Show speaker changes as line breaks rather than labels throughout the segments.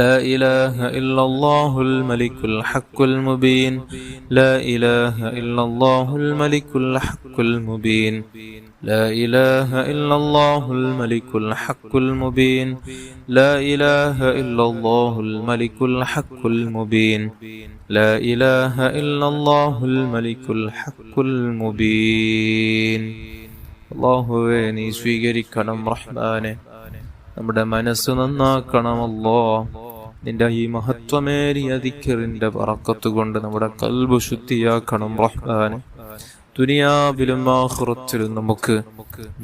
لا إله إلا الله الملك الحق المبين لا إله إلا الله الملك الحق المبين لا إله إلا الله الملك الحق المبين لا إله إلا الله الملك الحق المبين لا إله إلا الله الملك الحق المبين അല്ലാഹുവേ നീ സ്വീകരിക്കണം റഹ്മാനെ, നമ്മുടെ മനസ്സ് നന്നാക്കണമല്ലോ. നിന്റെ ഈ മഹത്വമേറിയ ദിക്റിന്റെ ബറക്കത്ത് കൊണ്ട് നമ്മുടെ ഖൽബ് ശുദ്ധിയാക്കണം റഹ്മാനെ. ദുനിയാവിലും ആഖിറത്തിലും നമുക്ക്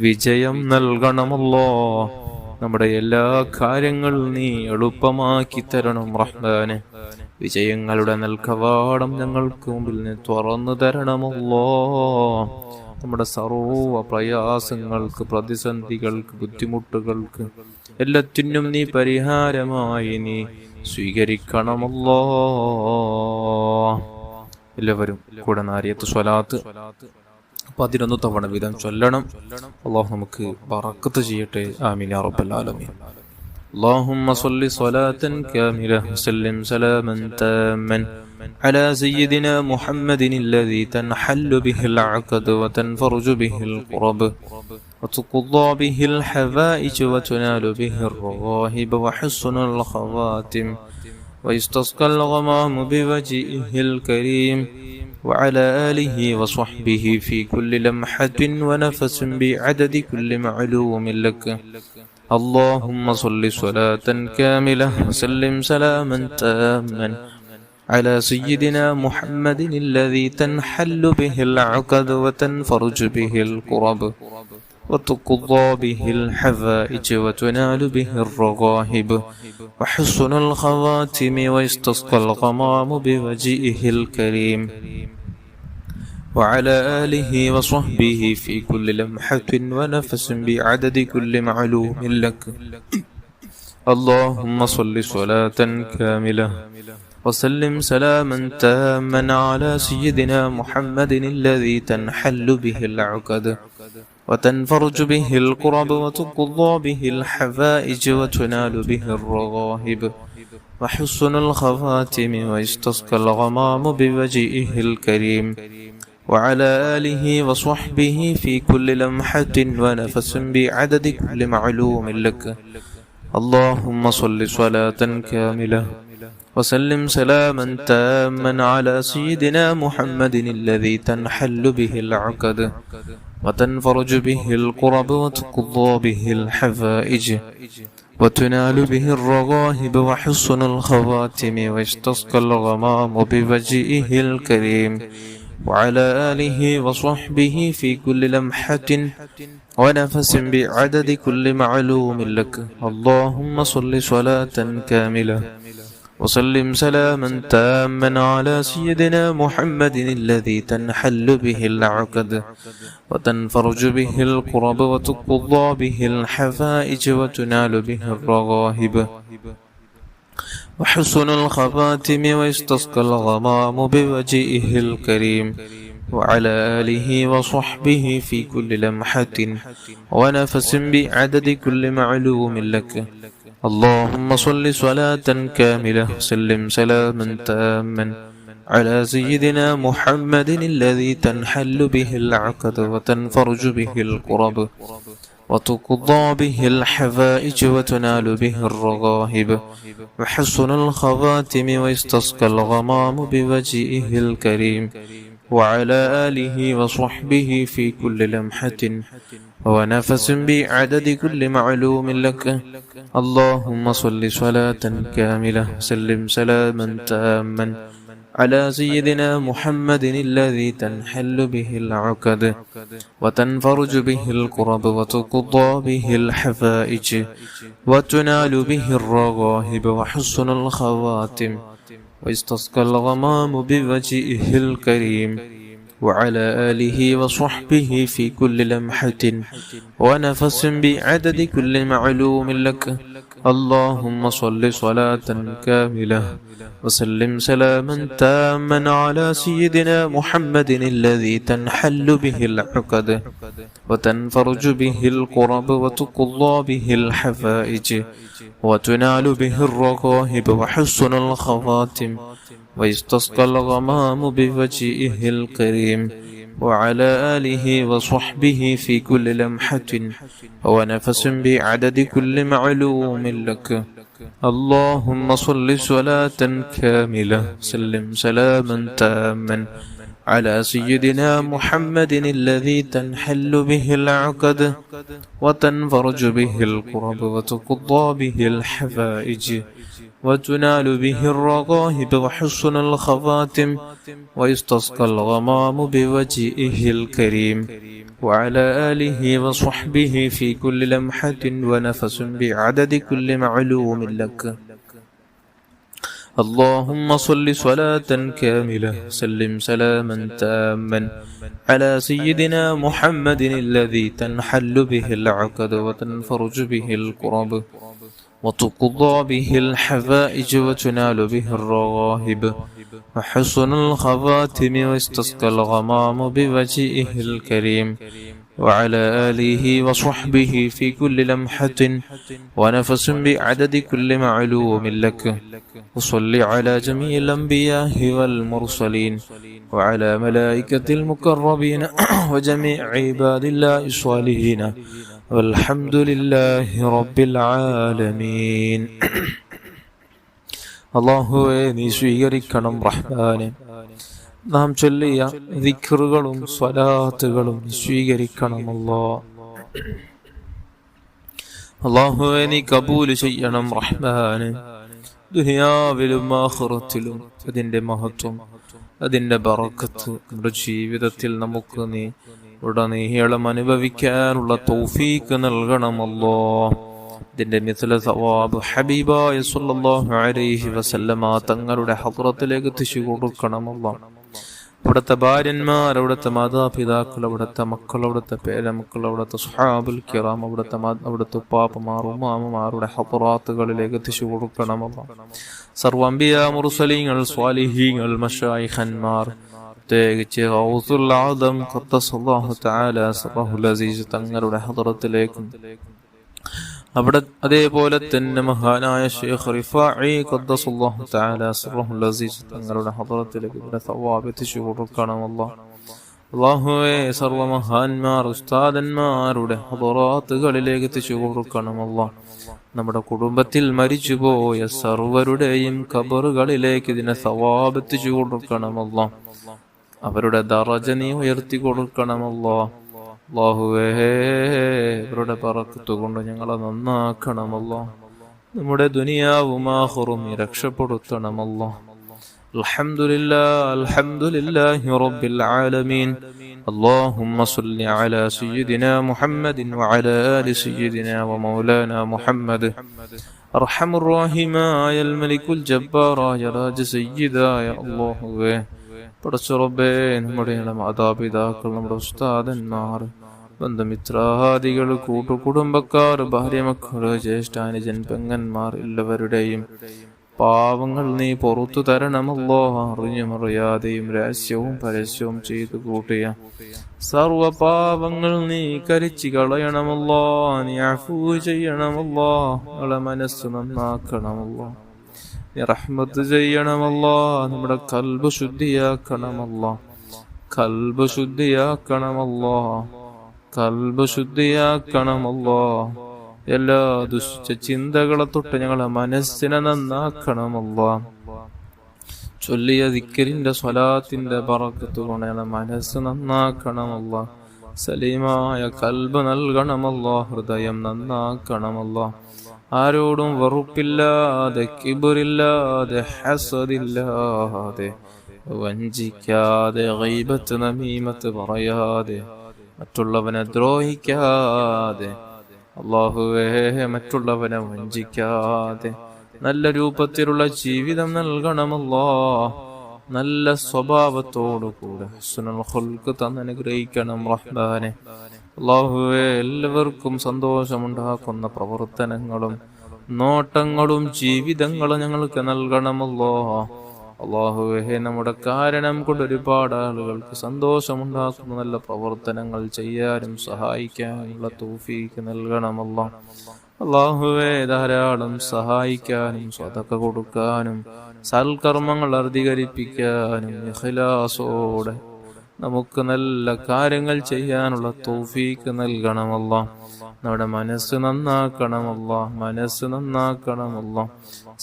വിജയം നൽകണമല്ലോ. നമ്മുടെ എല്ലാ കാര്യങ്ങളും നീ എളുപ്പമാക്കി തരണം റഹ്മാനെ. വിജയങ്ങളുടെ നെൽക്കവാടം ഞങ്ങൾക്ക് മുമ്പിൽ നീ തുറന്നു തരണമല്ലോ. നമ്മുടെ സർവ്വ പ്രയാസങ്ങൾക്ക്, പ്രതിസന്ധികൾക്ക്, ബുദ്ധിമുട്ടുകൾക്ക് എല്ലാത്തിനും നീ പരിഹാരമായി നീ സ്വീകരിക്കണമല്ലോ. എല്ലാവരും കൂടെ നാരിയത്ത് സ്വലാത്ത് 11 തവണ വീതം ചൊല്ലണം. അല്ലാഹു നമുക്ക് ബറക്കത്ത് ചെയ്യട്ടെ. ആമീൻ യാ റബ്ബൽ ആലമീൻ. اللهم صل صلاة كاملة وسلم سلاما تاما على سيدنا محمد الذي تنحل به العقد وتنفرج به القرب وتقضى به الحوائج وتنال به الرغائب وحسن الخواتم ويستسقى الغمام بوجهه الكريم وعلى آله وصحبه في كل لمحة ونفس بعدد كل معلوم لك. اللهم صل صلاة كاملة وسلم سلاما تاما على سيدنا محمد الذي تنحل به العقد وتنفرج به الكرب وتقضى به الحوائج وتنال به الرغائب وحسن الخواتم ويستسقى الغمام بوجهه الكريم وعلى آله وصحبه في كل لمحة ونفس بعدد كل معلوم لك. اللهم صل صلاة كاملة وسلم سلاما تاما على سيدنا محمد الذي تنحل به العقد وتنفرج به الكرب وتقضى به الحوائج وتنال به الرغائب وحسن الخواتم ويستسقى الغمام بوجهه الكريم وعلى آله وصحبه في كل لمحة ونفس بعدد كل معلوم لك. اللهم صل صلاة كاملة وسلم سلاما تاما على سيدنا محمد الذي تنحل به العقد وتنفرج به الكرب وتقضى به الحوائج وتنال به الرغائب وحسن الخواتم ويستسقى الغمام بوجهه الكريم وعلى آله وصحبه في كل لمحة ونفس بعدد كل معلوم لك. اللهم صل صلاة كاملة وسلم سلاما تاما على سيدنا محمد الذي تنحل به العقد وتنفرج به الكرب وتقضى به الحوائج وتنال به الرغائب وحسن الخواتم ويستسقى الغمام بوجهه الكريم وعلى آله وصحبه في كل لمحة ونفس بعدد كل معلوم لك. اللهم صل صلاة كاملة وسلم سلاما تاما على سيدنا محمد الذي تنحل به العقد وتنفرج به الكرب وتقضى به الحوائج وتنال به الرغائب وحسن الخواتم ويستسقى الغمام بوجهه الكريم وعلى آله وصحبه في كل لمحة ونفس بعدد كل معلوم لك. اللهم صل صلاة كاملة وسلم سلاما تاما على سيدنا محمد الذي تنحل به العقد وتنفرج به الكرب وتقضى به الحوائج وتنال به الرغائب وحسن الخواتم ويستسقى الغمام بوجهه الكريم وعلى آله وصحبه في كل لمحة ونفس بعدد كل معلوم لك. اللهم صل صلاة كاملة وسلم سلاما تاما على سيدنا محمد الذي تنحل به العقد وتنفرج به القرب وتقضى به الحفائج وتنال به الرغائب وحسن الخواتم ويستسقى الغمام بوجهه الكريم. وعلى آله وصحبه في كل لمحة ونفس بعدد كل معلوم لك. اللهم صل صلاة كاملة سلم سلاما تاما على سيدنا محمد الذي تنحل به العقد وتنفرج به الكرب وتقضى به الحفائج وتنال به الرغائب وحسن الخواتم ويستسقى الغمام بوجهه الكريم. وعلى آله وصحبه في كل لمحة ونفس بعدد كل معلوم لك. اللهم صل صلاة كاملة سلم سلاما تاما على سيدنا محمد الذي تنحل به العقد وتنفرج به الكرب وتقضى به الحفائج وتنال به الرغائب وحسن الخواتم ويستسقى الغمام بوجهه الكريم. وعلى آله وصحبه في كل لمحة ونفس بعدد كل معلوم لك. وصل على جميع الأنبياء والمرسلين وعلى ملائكة المقربين وجميع عباد الله الصالحين والحمد لله رب العالمين. അല്ലാഹുവേ, നീ സ്വീകരിക്കണം റഹ്മാനെ. നാം ചൊല്ലിയ ദിക്റുകളും സ്വലാത്തുകളും സ്വീകരിക്കണമല്ലോ. അല്ലാഹുവേ, നീ കബൂൽ ചെയ്യണം റഹ്മാനെ. ദുനിയാവിലും ആഖിറത്തിലും അതിന്റെ മഹത്വം, അതിന്റെ ബറക്കത്ത് നമ്മുടെ ജീവിതത്തിൽ നമുക്ക് നീ ഉടനീളം അനുഭവിക്കാനുള്ള തൗഫീഖ് നൽകണമല്ലോ. ഇതിന്റെ മിഥല സവാബ് ഹബീബായ സ്വല്ലല്ലാഹു അലൈഹി വസല്ലമ തങ്ങളുടെ ഹദ്റത്തിലേക്ക് എത്തിച്ചു കൊടുക്കണമല്ലോ. അവിടുത്തെ ഭാര്യന്മാർ, അവിടുത്തെ മാതാപിതാക്കൾ, അവിടുത്തെ മക്കൾ, അവിടുത്തെ പേരമക്കൾ, അവിടുത്തെ സ്വഹാബുൽ കിറാം, അവിടുത്തെ ഉപ്പാപ്പമാർ, ഉമ്മാമ്മമാരുടെ ഹദ്റാത്തുകളിലേക്ക് എത്തിച്ചു കൊടുക്കണമല്ലോ. സർവ്വ അംബിയാ, മുർസലീങ്ങൾ, സ്വാലിഹീങ്ങൾ, മശായിഖന്മാർ, പ്രത്യേകിച്ച് ഗൗസുൽ ആദം ഖദ്ദസല്ലാഹു തആല സിറഹുൽ അസീസ് തങ്ങളുടെ ഹദ്റത്തിലേക്കും അവിടെ അതേപോലെ തന്നെ മഹാനായ ശൈഖ് റിഫാഇ ഖദ്ദസല്ലാഹു തആല സിറഹുൽ അസീസ് തങ്ങളുടെ ഹദ്റത്തിലേക്ക് ഇവിടെ സവാബ് എത്തിച്ചു കൊടുക്കണമല്ലോ. അല്ലാഹുവേ, സർവ്വ മഹാന്മാർ ഉസ്താദന്മാരുടെ ഹദ്റാത്തുകളിലേക്ക് എത്തിച്ചു കൊടുക്കണമല്ലോ. നമ്മുടെ കുടുംബത്തിൽ മരിച്ചുപോയ സർവരുടെയും ഖബറുകളിലേക്ക് ഇതിനെ സവാബ് എത്തിച്ചു കൊടുക്കണമല്ലോ. അവരുടെ ദറജ നീ ഉയർത്തി കൊടുക്കണമല്ലോ. അല്ലാഹുവേ, അവരുടെ ബറക്കത്ത് കൊണ്ട് ഞങ്ങളെ നന്നാക്കണമല്ലോ. നമ്മുടെ ദുനിയാവും ആഖിറവും നീ രക്ഷപ്പെടുത്തണമല്ലോ. അൽഹംദുലില്ലാഹി റബ്ബിൽ ആലമീൻ. اللهم صل على سيدنا محمد وعلى آل سيدنا ومولانا محمد. أرحم الراحمين الملك الجبار يا راج سيدا يا الله. പടച്ച റബ്ബേ, നമ്മുടെ മാതാപിതാക്കൾ, നമ്മുടെ ഉസ്താദന്മാർ, ബന്ധുമിത്രാദികൾ, കൂട്ടുകുടുംബക്കാർ, ഭാര്യ മക്കള്, ജ്യേഷ്ഠാനുജൻ, പെങ്ങന്മാർ എല്ലാവരുടെയും പാവങ്ങൾ നീ പുറത്തു തരണമല്ലോ. അറിഞ്ഞും അറിയാതെയും രഹസ്യവും പരസ്യവും ചെയ്തു കൂട്ടിയ സർവ പാവങ്ങൾ നീ കരിച്ചു കളയണമല്ലോ. നീ അഫൂ ചെയ്യണമല്ലോ. നമ്മളെ മനസ്സ് നന്നാക്കണമല്ലോ. നീ റഹ്മത്ത് ചെയ്യണമല്ലോ. നമ്മുടെ കൽബ് ശുദ്ധിയാക്കണമല്ലോ. കൽബ് ശുദ്ധിയാക്കണമല്ലോ. കൽബ് ശുദ്ധിയാക്കണമല്ലോ. എല്ലാ ദുഷ്ട ചിന്തകളെ തൊട്ട് ഞങ്ങളെ മനസ്സിനെ നന്നാക്കണമല്ലോ. ചൊല്ലിയ ദിക്റിന്റെ സ്വലാത്തിന്റെ ബറക്കത്ത് കൊണ്ട് ഞങ്ങളെ മനസ്സ് നന്നാക്കണമല്ലോ. സലീമായ കൽബ് നൽകണമല്ലോ. ഹൃദയം നന്നാക്കണമല്ലോ. ആരോടും വെറുപ്പില്ലാതെ, കിബറില്ലാതെ, ഹസദില്ലാതെ, വഞ്ചിക്കാതെ, ഗൈബത്ത് നമീമത്ത് പറയാതെ, മറ്റുള്ളവനെ ദ്രോഹിക്കാതെ, അല്ലാഹുവേ, മറ്റുള്ളവനെ വഞ്ചിക്കാതെ നല്ല രൂപത്തിലുള്ള ജീവിതം നൽകണമല്ലോ. നല്ല സ്വഭാവത്തോടു കൂടെ ഹുസ്നുൽ ഖുൽഖ് തന്നനുഗ്രഹിക്കണം റഹ്മാനെ. അല്ലാഹുവേ, എല്ലാവർക്കും സന്തോഷമുണ്ടാക്കുന്ന പ്രവർത്തനങ്ങളും നോട്ടങ്ങളും ജീവിതങ്ങളും ഞങ്ങൾക്ക് നൽകണമല്ലോ. അല്ലാഹുവേ, നമ്മുടെ കാരണം കൊണ്ട് ഒരുപാട് ആളുകൾക്ക് സന്തോഷമുണ്ടാക്കുന്ന നല്ല പ്രവർത്തനങ്ങൾ ചെയ്യാനും സഹായിക്കാനുള്ള തൗഫീഖ് നൽകണമല്ലോ. അല്ലാഹുവേ, ധാരാളം സഹായിക്കാനും സദഖ കൊടുക്കാനും സൽക്കർമ്മങ്ങൾ അധികരിപ്പിക്കാനും ഇഖ്ലാസോടെ നമുക്ക് നല്ല കാര്യങ്ങൾ ചെയ്യാനുള്ള തൗഫീഖ് നൽകണമല്ലോ. നമ്മുടെ മനസ്സ് നന്നാക്കണമല്ലോ, മനസ്സ് നന്നാക്കണമല്ലോ.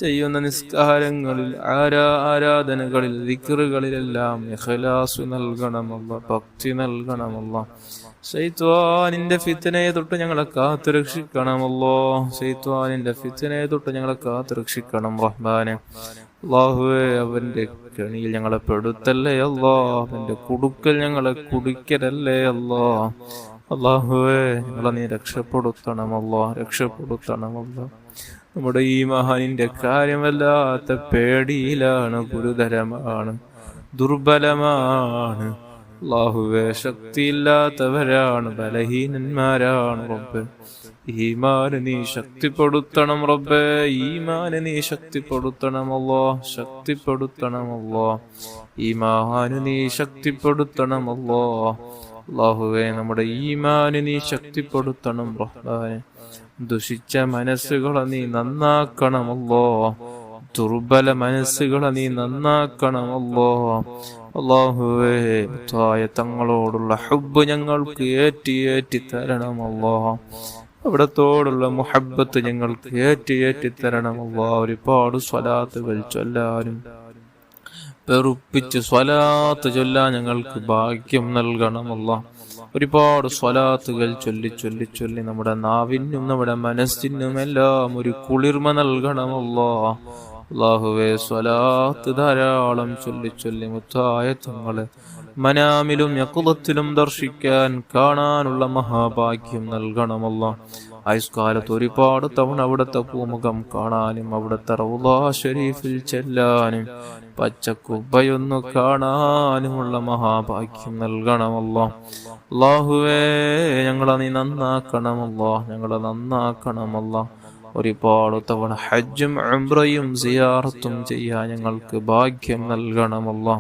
ചെയ്യുന്ന നിസ്കാരങ്ങളിൽ ആരാധനകളിൽ ദിക്റുകളിലെല്ലാം ഇഖ്ലാസ് നൽകണമല്ലോ, ഭക്തി നൽകണമല്ലോ. ശൈത്വാനിന്റെ ഫിത്നയെ തൊട്ട് ഞങ്ങളെ കാത്തുരക്ഷിക്കണമല്ലോ. ശൈത്വാനിന്റെ ഫിത്നയെ തൊട്ട് ഞങ്ങളെ കാത്തുരക്ഷിക്കണം റഹ്മാനെ. അല്ലാഹുവേ, അവന്റെ കെണിയിൽ ഞങ്ങളെ പെടുത്തല്ലേ അല്ലാ. അവന്റെ കുടുക്കൽ ഞങ്ങളെ കുടിക്കലല്ലേ അല്ലാ. അല്ലാഹുവേ, ഞങ്ങളെ നീ രക്ഷപ്പെടുത്തണമല്ലോ, രക്ഷപ്പെടുത്തണമല്ലോ. നമ്മുടെ ഈ മഹാനിന്റെ കാര്യമല്ലാത്ത പേടിയിലാണ്, ഗുരുതരമാണ്, ദുർബലമാണ്. അല്ലാഹുവേ, ശക്തിയില്ലാത്തവരാണ്, ബലഹീനന്മാരാണ് റബ്ബേ. ഈമാന് നീ ശക്തിപ്പെടുത്തണം റബ്ബേ, ഈമാന് നീ ശക്തിപ്പെടുത്തണമല്ലോ, ശക്തിപ്പെടുത്തണമല്ലോ. ഈമാന് നീ ശക്തിപ്പെടുത്തണമല്ലോ. അല്ലാഹുവേ, നമ്മുടെ ഈമാന് നീ ശക്തിപ്പെടുത്തണം റഹ്മാനെ. ദുഷിച്ച മനസ്സുകളെ നീ നന്നാക്കണമല്ലോ, ദുർബല മനസ്സുകളെ നീ നന്നാക്കണമല്ലോ. അല്ലാഹുവേ, തങ്ങളോടുള്ള ഹുബ്ബ് ഞങ്ങൾക്ക് ഏറ്റി തരണമല്ലോ. അവിടത്തോടുള്ള മുഹബ്ബത്ത് ഞങ്ങൾക്ക് ഏറ്റി തരണമല്ലോ. ഒരുപാട് സ്വലാത്തുകൾ ചൊല്ലാനും പെറുപ്പിച്ച് സ്വലാത്ത് ചൊല്ലാൻ ഞങ്ങൾക്ക് ഭാഗ്യം നൽകണമല്ലോ. ഒരുപാട് സ്വലാത്തുകൾ ചൊല്ലി നമ്മുടെ നാവിനും നമ്മുടെ മനസ്സിനും എല്ലാം ഒരു കുളിർമ നൽകണമല്ലോ. അല്ലാഹുവേ, സ്വലാത്ത് ധാരാളം ചൊല്ലി മുത്തായ തങ്ങളെ മനാമിലും യഖ്ളത്തിലും ദർശിക്കാൻ കാണാനുള്ള മഹാഭാഗ്യം നൽകണമല്ലോ. ആയുഷ്കാലത്ത് ഒരുപാട് തവണ അവിടുത്തെ പൂമുഖം കാണാനും അവിടുത്തെ റൗളാ ഷരീഫിൽ ചെല്ലാനും പച്ചക്കുബ്ബയൊന്നു കാണാനുമുള്ള മഹാഭാഗ്യം നൽകണമല്ലോ. അല്ലാഹുവേ, ഞങ്ങളെ നീ നന്നാക്കണമല്ലോ, ഞങ്ങളെ നന്നാക്കണമല്ലോ. ഒരുപാട് തവണ ഹജ്ജും ഉംറയും സിയാറത്തും ചെയ്യാൻ ഞങ്ങൾക്ക് ഭാഗ്യം നൽകണമല്ലോ.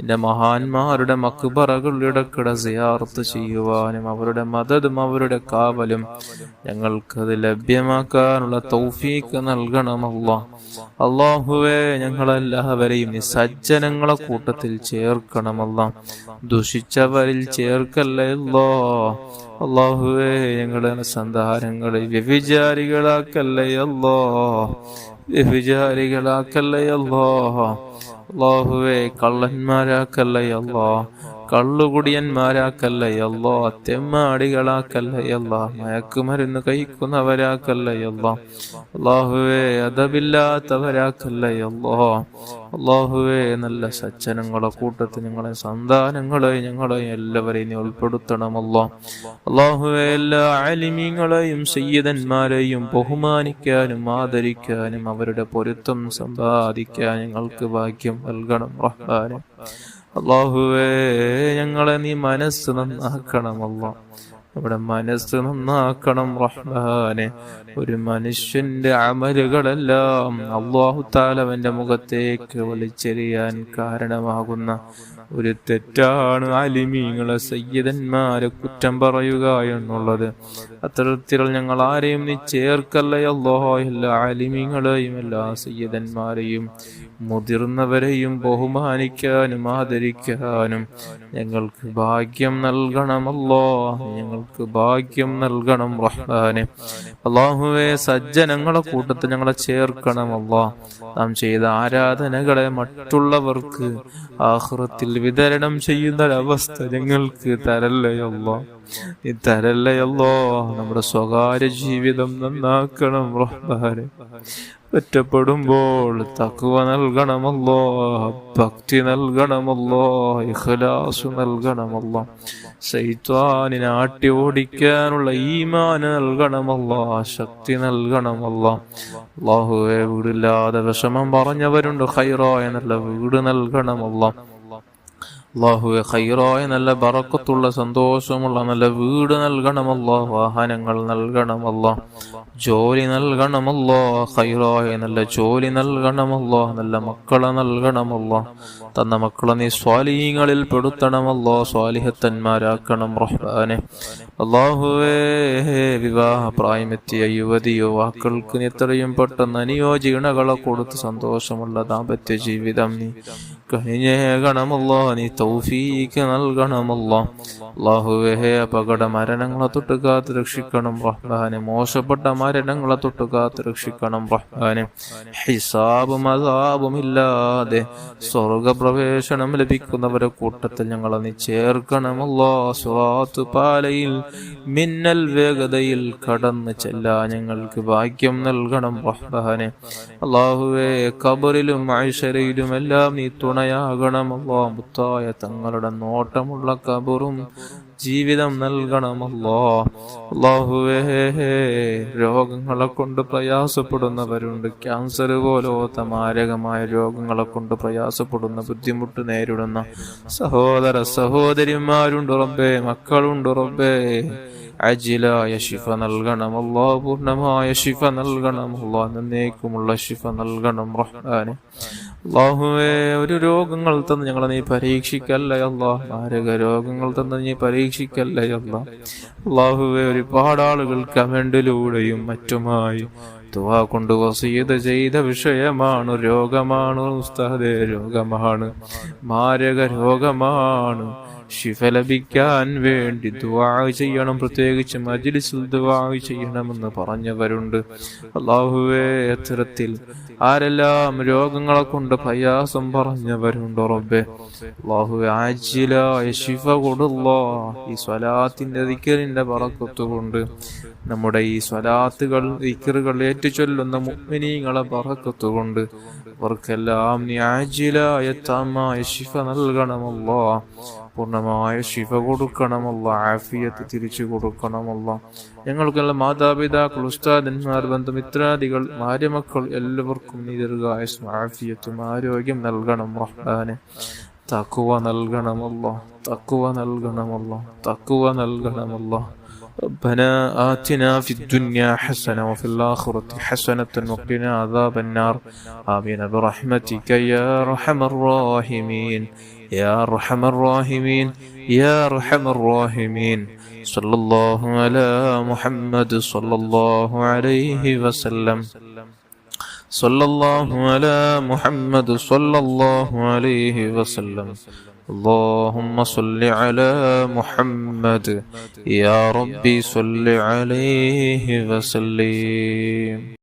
എന്റെ മഹാന്മാരുടെ മക്ബറകളുടെ ഇടക്കിടെ സിയാറത്ത് ചെയ്യുവാനും അവരുടെ മദദും അവരുടെ കാവലും ഞങ്ങൾക്കത് ലഭ്യമാക്കാനുള്ള തൗഫീഖ് നൽകണമല്ലോ. അല്ലാഹുവേ, ഞങ്ങളെല്ലാവരെയും നീ സജ്ജനങ്ങളെ കൂട്ടത്തിൽ ചേർക്കണമല്ലോ, ദുഷിച്ചവരിൽ ചേർക്കല്ലേ അല്ലാ. അല്ലാഹുവേ, ഞങ്ങളുടെ സന്താനങ്ങളെ വ്യഭിചാരികളാക്കല്ലേ അല്ലാ, വ്യഭിചാരികളാക്കല്ലേ അല്ലാ. അല്ലാഹുവേ, കള്ളന്മാരാക്കല്ലേ അല്ലാ, കള്ളുകുടിയന്മാരാക്കല്ലേ അല്ലാ, തെമ്മാടികളാക്കല്ലേ അല്ലാ, മയക്കുമരുന്ന് കഴിക്കുന്നവരാക്കല്ലേ അല്ലാ. അല്ലാഹുവേ, അദബില്ലാത്തവരാക്കല്ലേ അല്ലാ. അല്ലാഹുവേ, നല്ല സജ്ജനങ്ങളെ കൂട്ടത്തിൽ ഞങ്ങളെ സന്താനങ്ങളെ ഞങ്ങളെ എല്ലാവരെയും നീ ഉൾപ്പെടുത്തണമല്ലോ. അല്ലാഹുവേ, എല്ലാ ആലിമീങ്ങളെയും സയ്യിദന്മാരെയും ബഹുമാനിക്കാനും ആദരിക്കാനും അവരുടെ പൊരുത്തം സമ്പാദിക്കാൻ ഞങ്ങൾക്ക് ഭാഗ്യം നൽകണം റഹ്മാനെ. അല്ലാഹുവേ, ഞങ്ങളെ നീ മനസ്സ് നന്നാക്കണമല്ലോ, നമ്മുടെ മനസ്സ് നന്നാക്കണം റഹ്മാനെ. ഒരു മനുഷ്യന്റെ അമലുകളെല്ലാം അല്ലാഹു തആല അവന്റെ മുഖത്തേക്ക് വലിച്ചെറിയാൻ കാരണമാകുന്ന ഒരു തെറ്റാണ് ആലിമീങ്ങളെ സയ്യിദന്മാരെ കുറ്റം പറയുക എന്നുള്ളത്. അത്തരത്തിൽ ഞങ്ങൾ ആരെയും നീ ചേർക്കല്ലേ അല്ലാഹ്. എല്ലാ ആലിമീങ്ങളെയും എല്ലാ സയ്യിദന്മാരെയും മുതിർന്നവരെയും ബഹുമാനിക്കാനും ആദരിക്കാനും ഞങ്ങൾക്ക് ഭാഗ്യം നൽകണമല്ലോ, ഞങ്ങൾക്ക് ഭാഗ്യം നൽകണം റഹ്മാനെ. അല്ലാഹുവേ, സജ്ജനങ്ങളെ കൂട്ടത്തിൽ ഞങ്ങളെ ചേർക്കണമല്ലോ. നാം ചെയ്ത ആരാധനകളെ മറ്റുള്ളവർക്ക് ആഖിറത്തിൽ വിതരണം ചെയ്യുന്ന ഒരവസ്ഥ ഞങ്ങൾക്ക് തരല്ലേ അല്ലാഹ്. നീ തരല്ലയല്ലോ. നമ്മുടെ സ്വകാര്യ ജീവിതം നന്നാക്കണം റഹ്മാനെ. ഒറ്റപ്പെടുമ്പോൾ തഖ്വ നൽകണമല്ലോ, ഭക്തി നൽകണമല്ലോ, ഇഖ്ലാസ് നൽകണമല്ലോ, ശൈത്വാനിനെ ആട്ടി ഓടിക്കാനുള്ള ഈമാൻ നൽകണമല്ലോ, ശക്തി നൽകണമല്ലോ. അല്ലാഹുവേ, വീടില്ലാതെ വിഷമം പറഞ്ഞവരുണ്ട്, ഖൈറായ നല്ല വീട് നൽകണമല്ലോ. അല്ലാഹുവേ, ഖൈറായ നല്ല ബറക്കത്തുള്ള സന്തോഷമുള്ള നല്ല വീട് നൽകണമല്ലോ, വാഹനങ്ങൾ നൽകണമല്ലോ, ജോലി നൽകണമല്ലോ, ഖൈറായ നല്ല ജോലി നൽകണമല്ലോ, നല്ല മക്കളെ നൽകണമല്ലോ. തന്ന മക്കളെ നീ സ്വാലിഹീങ്ങളിൽ പെടുത്തണമല്ലോ, സ്വാലിഹത്തന്മാരാക്കണം റഹ്മാനെ. അല്ലാഹുവേ, വിവാഹ പ്രായമെത്തിയ യുവതി യുവാക്കൾക്ക് എത്രയും പെട്ടെന്ന് അനുയോജ്യകളെ കൊടുത്ത് സന്തോഷമുള്ള ദാമ്പത്യ ജീവിതം നീ കനിഞ്ഞേകണമല്ലോ, നീ തൗഫീഖ് നൽകണമല്ലോ. അല്ലാഹുവേ, അപകട മരണങ്ങളെ തൊട്ട് കാത്ത് രക്ഷിക്കണം റഹ്മാനെ. മോശപ്പെട്ട മരണങ്ങളെ തൊട്ട് കാത്ത് രക്ഷിക്കണം റഹ്മാനെ. ഹിസാബും അസാബും ഇല്ലാതെ സ്വർഗപ്രവേശനം ലഭിക്കുന്നവരെ കൂട്ടത്തിൽ ഞങ്ങളെ നീ ചേർക്കണമല്ലോ. സിറാത്ത് പാലയിൽ മിന്നൽ വേഗതയിൽ കടന്ന് ചെല്ലാൻ ഞങ്ങൾക്ക് ഭാഗ്യം നൽകണം റഹ്മാനെ. അല്ലാഹുവേ, ഖബറിലും മഹ്ശറിലും എല്ലാം നീ തുണയാകണമല്ലോ. മുത്തായ തങ്ങളുടെ നോട്ടമുള്ള ഖബറും ജീവിതം നൽകണമല്ലോ. അല്ലാഹുവേ, രോഗങ്ങളെ കൊണ്ട് പ്രയാസപ്പെടുന്നവരുണ്ട്. ക്യാൻസർ പോലത്തെ മാരകമായ രോഗങ്ങളെ കൊണ്ട് പ്രയാസപ്പെടുന്ന, ബുദ്ധിമുട്ട് നേരിടുന്ന സഹോദര സഹോദരിമാരുണ്ട് റബ്ബേ, മക്കളുണ്ട് റബ്ബേ. അജിലായ ശിഫ നൽകണമല്ലോ, പൂർണ്ണമായ ശിഫ നൽകണമല്ലോ, എന്നേക്കുമുള്ള ശിഫ നൽകണം റഹ്മാനെ. അല്ലാഹുവേ, ഒരു രോഗങ്ങൾ തന്ന് ഞങ്ങളെ നീ പരീക്ഷിക്കല്ലേ അല്ലാ. മാരക രോഗങ്ങൾ തന്ന് നീ പരീക്ഷിക്കല്ലേ അല്ലാ. അല്ലാഹുവേ, ഒരുപാട് ആളുകൾ കമന്റിലൂടെയും മറ്റുമായി ദുആ കൊണ്ട് വസിയത്ത് ചെയ്ത വിഷയമാണ്. രോഗമാണ് ഉസ്താദേ, രോഗമാണ്, മാരക രോഗമാണ്. ശിഫ ലഭിക്കാൻ വേണ്ടി ദുആ ചെയ്യണം, പ്രത്യേകിച്ച് മജ്ലിസിൽ ദുആ ചെയ്യണമെന്ന് പറഞ്ഞവരുണ്ട്. അല്ലാഹുവേ, അത്തരത്തിൽ ആരെല്ലാം രോഗങ്ങളെ കൊണ്ട് പ്രയാസം പറഞ്ഞവരുണ്ട് റബ്ബേ, അല്ലാഹുവേ, ആജിലായ ശിഫ കൊടുല്ലോ. ഈ സ്വലാത്തിന്റെ ദിക്റിന്റെ ബറക്കത്ത് കൊണ്ട്, നമ്മുടെ ഈ സ്വലാത്തുകൾ ദിക്റുകൾ ഏറ്റുചൊല്ലുന്ന മുഅ്മിനീങ്ങളെ ബറക്കത്ത് കൊണ്ട് അവർക്കെല്ലാം നീ ആജിലായ താമായ ശിഫ നൽകണമല്ലോ, പൂർണ്ണമായ ശിഫ കൊടുക്കണമല്ലോ, ആഫിയത്ത് തിരിച്ചു കൊടുക്കണമല്ലോ. ഞങ്ങൾക്കെല്ലാം മാതാപിതാക്കൾ, ഉസ്താദന്മാർ, ബന്ധുമിത്രാദികൾ, ഭാര്യമക്കൾ എല്ലാവർക്കും നീ ദീർഘായുസ്സും ആഫിയത്തും ആരോഗ്യം നൽകണം റഹ്മാനെ. തഖ്വ നൽകണമല്ലോ, തഖ്വ നൽകണമല്ലോ, തഖ്വ നൽകണമല്ലോ. ربنا آتنا في الدنيا حسنة وفي الآخرة حسنة وقنا عذاب النار. آمين برحمتك يا أرحم الراحمين، يا أرحم الراحمين، يا أرحم الراحمين. صلى الله على محمد صلى الله عليه وسلم. صلى الله على محمد صلى الله عليه وسلم. اللهم صل على محمد يا ربي صل عليه وسلم.